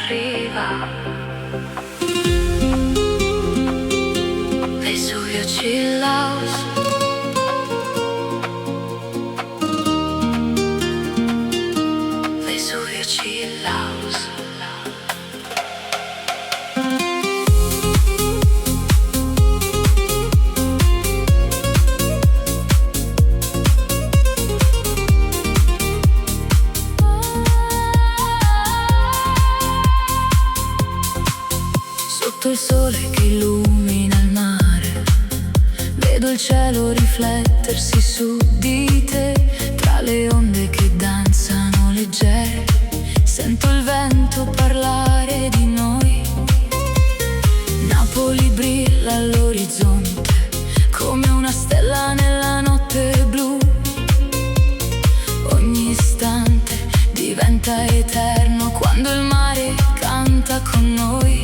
arriva. Vesuvio Chill House. Vesuvio Chill House. Sotto il sole che illumina il mare, vedo il cielo riflettersi su di te. Tra le onde che danzano leggere, sento il vento parlare di noi. Napoli brilla all'orizzonte come una stella nella notte blu. Ogni istante diventa eterno quando il mare canta con noi.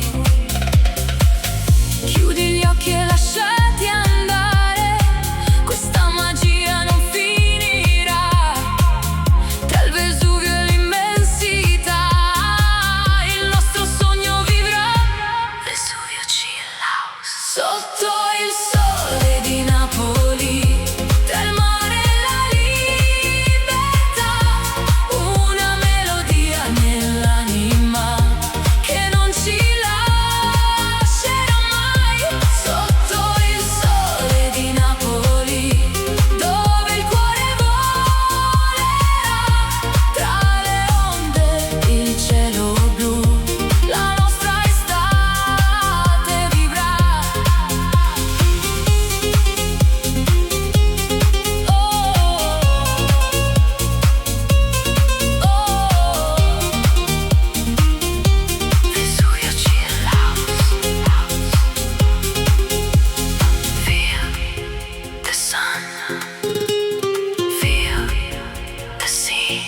Chiudi gli occhi e lasciati andare, questa magia non finirà. Tra il Vesuvio e l'immensità, il nostro sogno vivrà. Vesuvio Chill House. Sotto il sole di Napoli, tra il mare e la libertà, una melodia nell'anima che non ci lascerà mai. Sotto il sole di Napoli, dove il cuore volerà, tra le onde il cielo blu, la nostra estate vivrà. Vesuvio Chill House. Feel the sun, feel the sea.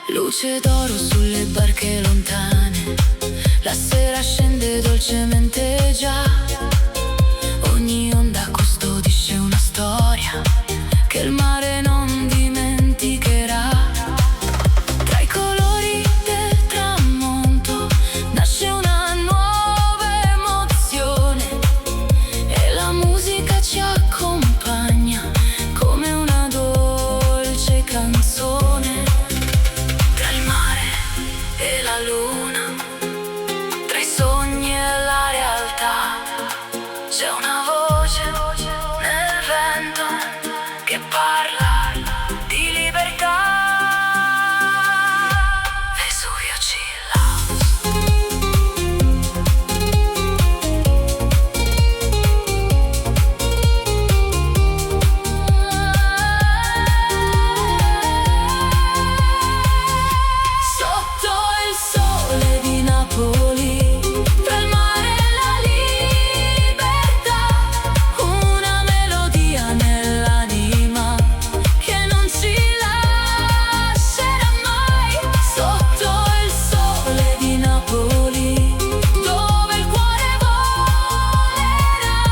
Luce d'oro sulle barche lontane, la sera scende dolcemente già. Ogni onda custodisce una storia che il mare non dimenticherà. Tra i colori del tramonto nasce una nuova emozione e la musica ci accompagna come una dolce canzone. Tra il mare e la luna, tra i sogni e la realtà, c'è una voce nel vento che parla di libertà. Vesuvio Chill Sotto il sole di Napoli, tra il mare e la libertà, una melodia nell'anima che non ci lascerà mai. Sotto il sole di Napoli, dove il cuore volerà,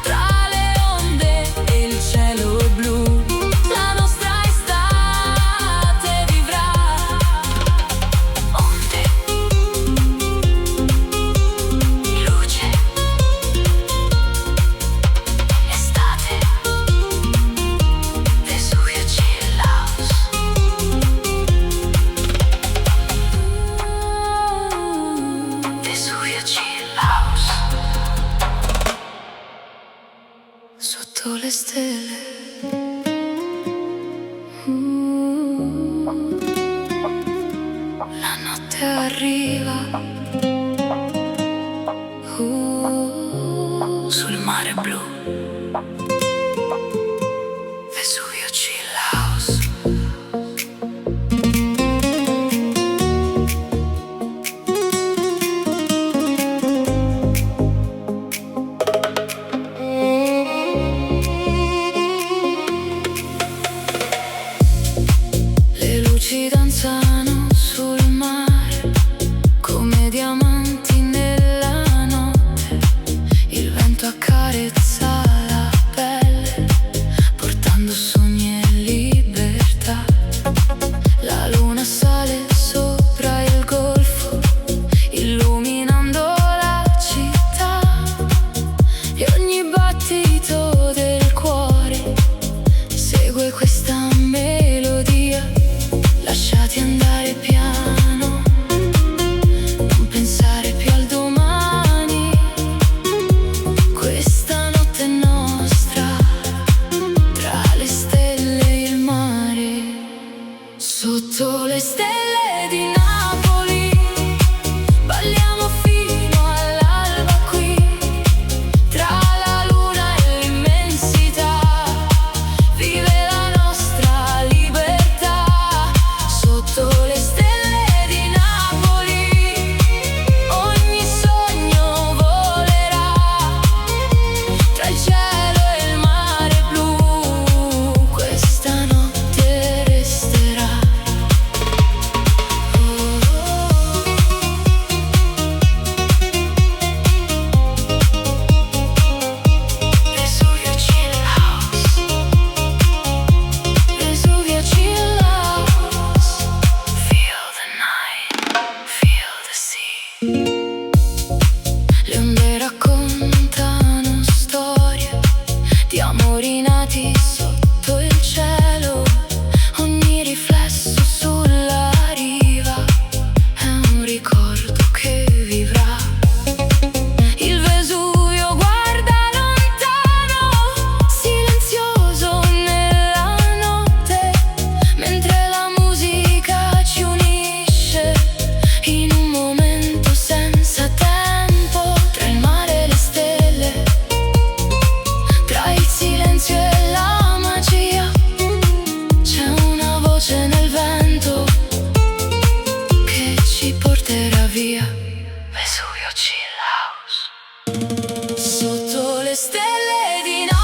tra le onde e il cielo blu, la nostra estate vivrà. Onde, luce, estate, Vesuvio Chill House. Vesuvio Chill House. Sotto le stelle, la notte arriva, sul mare blu. Vesuvio Chill House. Le luci danzano sul mare come diamanti nella notte. Il vento accarezza la pelle, di amori nati sotto il cielo. Ogni riflesso sulla riva è un ricordo che vivrà. Il Vesuvio guarda lontano, silenzioso nella notte, mentre la musica ci unisce in un momento senza tempo. Tra il mare e le stelle, tra il silenzio e la magia, c'è una voce nel vento che ci porterà via. Vesuvio Chill House. Sotto le stelle di notte